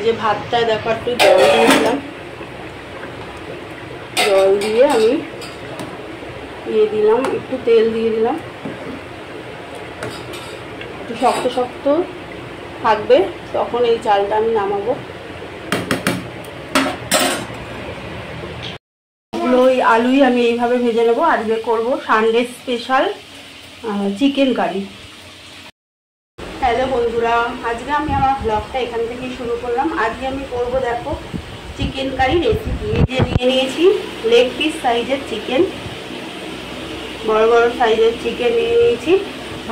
যে ভাতটায় দেখো একটু জল দিয়েছিলাম, জল দিয়ে আমি দিয়ে দিলাম, একটু তেল দিয়ে দিলাম, একটু শক্ত শক্ত থাকবে তখন এই চালটা আমি নামাবো। ওই আলুই আমি এইভাবে ভেজে নেবো। আজকে করব Sunday special chicken curry. Hello বন্ধুরা, আজকে আমি আমার ব্লগটা এখান থেকেই শুরু করলাম। আজকে আমি করব দেখো চিকেন কারি রেসিপি। এই যে নিয়ে নিয়েছি লেগ পিস সাইজের চিকেন, বড় বড় সাইজের চিকেন নিয়ে নিয়েছি।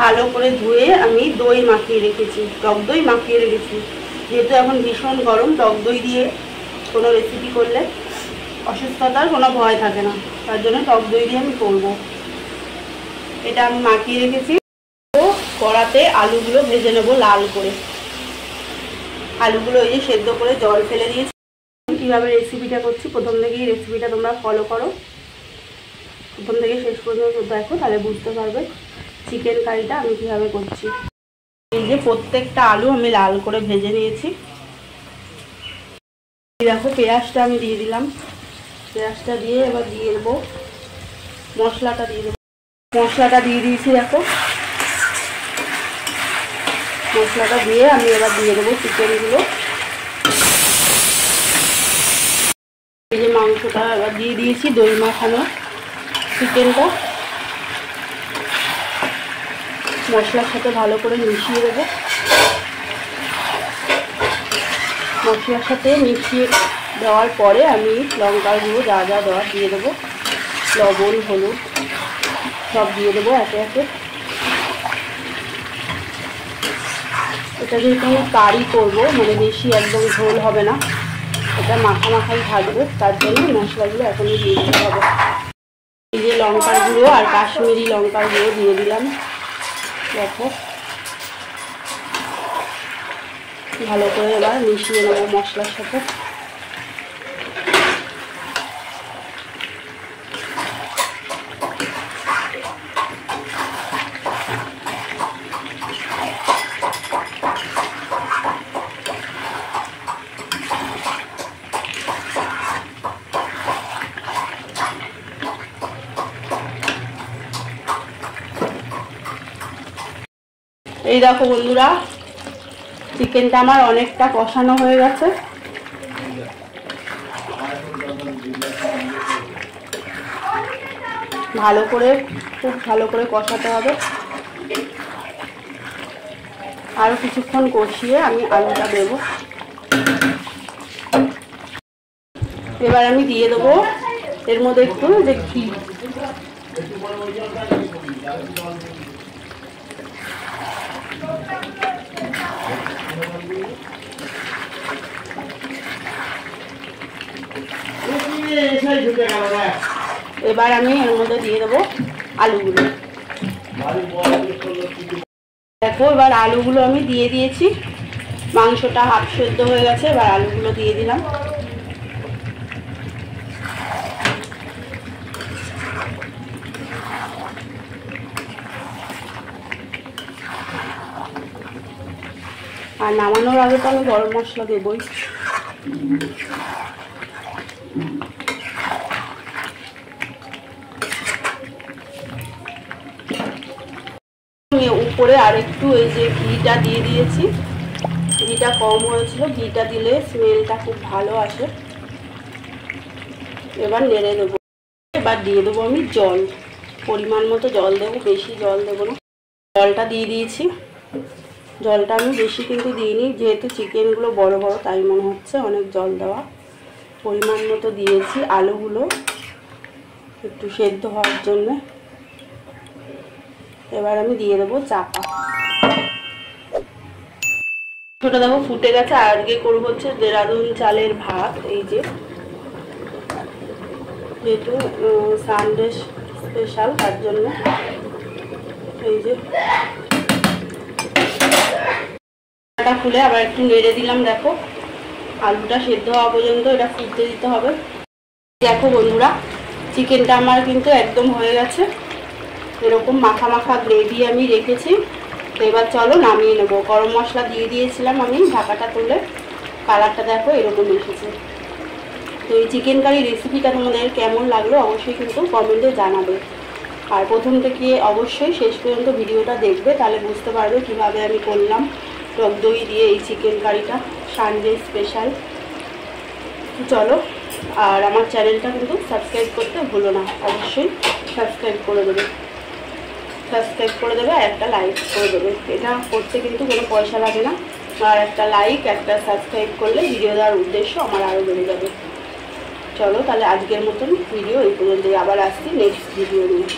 ভালো করে ধুয়ে আমি দই মাখিয়ে রেখেছি, টক দই মাখিয়ে রেখেছি। যেহেতু এখন ভীষণ গরম, টক দই দিয়ে কোনো রেসিপি করলে অসুস্থতার কোনো ভয় থাকে না, তার জন্য টক দই দিয়ে আমি করবো। এটা আমি মাখিয়ে রেখেছি। কড়াতে আলুগুলো ভেজে নেবো লাল করে। আলুগুলো এই যে সেদ্ধ করে জল ফেলে দিয়েছি। কীভাবে রেসিপিটা করছি প্রথম থেকেই রেসিপিটা তোমরা ফলো করো, প্রথম থেকে শেষ পর্যন্ত দেখো, তাহলে বুঝতে পারবে চিকেন কারিটা আমি কীভাবে করছি। এই যে প্রত্যেকটা আলু আমি লাল করে ভেজে নিয়েছি। দেখো পেঁয়াজটা আমি দিয়ে দিলাম, পেঁয়াজটা দিয়ে এবার দিয়ে দেবো মশলাটা দিয়ে দেবো। মশলাটা দিয়ে দিয়েছি, দেখো মশলাটা দিয়ে আমি এবার দিয়ে দেবো চিকেনগুলো। এই যে মাংসটা এবার দিয়ে দিয়েছি, দই মাখানো চিকেনটা মশলার সাথে ভালো করে মিশিয়ে দেবো। মশলার সাথে মিশিয়ে দেওয়ার পরে আমি লঙ্কার গুঁড়ো যা যা দেওয়ার দিয়ে দেবো, লবণ হলুদ সব দিয়ে দেবো একে একে। এটা যেহেতু আমি কারি করবো, মানে বেশি একদম ঝোল হবে না, এটা মাখা মাখাই থাকবে, তার জন্য মশলাগুলো এখনই দিয়ে দিতে হবে। এই যে লঙ্কার গুঁড়ো আর কাশ্মীরি লঙ্কার গুঁড়ো দিয়ে দিলাম। দেখো ভালো করে এবার মিশিয়ে নেবো মশলার সাথে। এই দেখো বন্ধুরা, চিকেনটা আমার অনেকটা কষানো হয়ে গেছে। ভালো করে খুব ভালো করে কষাতে হবে। আরো কিছুক্ষণ কষিয়ে আমি আলুটা দেবো। এবার আমি দিয়ে দেবো এর মধ্যে একটু যে ঘি। এবার আমি এর মধ্যে দিয়ে দেবো আলুগুলো। দেখো এবার আলুগুলো আমি দিয়ে দিয়েছি, মাংসটা হাফ সেদ্ধ হয়ে গেছে। এবার আলুগুলো দিয়ে দিলাম। আর নামানোর আগে তো আমি গরম মশলা দেবই। উপরে আরেকটু এই যে ঘিটা দিয়ে দিয়েছি, ঘিটা কম হয়েছিল, ঘিটা দিলে স্মেলটা খুব ভালো আসে। এবার নেড়ে দেবো। এবার দিয়ে দেবো আমি জল, পরিমাণ মতো জল দেবো, বেশি জল দেবো না। জলটা দিয়ে দিয়েছি। জলটা আমি বেশি কিন্তু দিইনি, যেহেতু চিকেনগুলো বড় বড় তাই মনে হচ্ছে অনেক জল দেওয়া। পরিমাণ মতো দিয়েছি আলুগুলো একটু সেদ্ধ হওয়ার জন্য। এবার আমি দিয়ে দেবো চাপা। ছোটো দেখো ফুটে গেছে। আজকে করবো হচ্ছে দেরাদুন চালের ভাত। এই যে যেহেতু সানডে স্পেশাল তার জন্য এই যে খুলে আবার একটু নেড়ে দিলাম। দেখো আলুটা সেদ্ধ হওয়া পর্যন্ত এটা ফুটতে দিতে হবে। দেখো বন্ধুরা, চিকেনটা আমার কিন্তু একদম হয়ে গেছে। এরকম মাখা মাখা গ্রেভি আমি রেখেছি। তো এবার চলো নামিয়ে নেবো। গরম মশলা দিয়ে দিয়েছিলাম আমি ঢাকাটা তুলে। কালারটা দেখো এরকম এসেছে। তো এই চিকেন কারি রেসিপিটা তোমাদের কেমন লাগলো অবশ্যই কিন্তু কমেন্টে জানাবে। আর প্রথম থেকে অবশ্যই শেষ পর্যন্ত ভিডিওটা দেখবে, তাহলে বুঝতে পারবে কিভাবে আমি করলাম টক দই দিয়ে এই চিকেন কারিটা, সানডে স্পেশাল। চলো, আর আমার চ্যানেলটা কিন্তু সাবস্ক্রাইব করতে ভুলো না, অবশ্যই সাবস্ক্রাইব করে দেবে, আর একটা লাইক করে দেবে। এটা করতে কিন্তু কোনো পয়সা লাগে না, আর একটা লাইক একটা সাবস্ক্রাইব করলে ভিডিও দেওয়ার উদ্দেশ্য আমার আরও বেড়ে যাবে। চলো তাহলে আজকের মতন ভিডিও এই পর্যন্তই, আবার আসছি নেক্সট ভিডিও নিয়ে।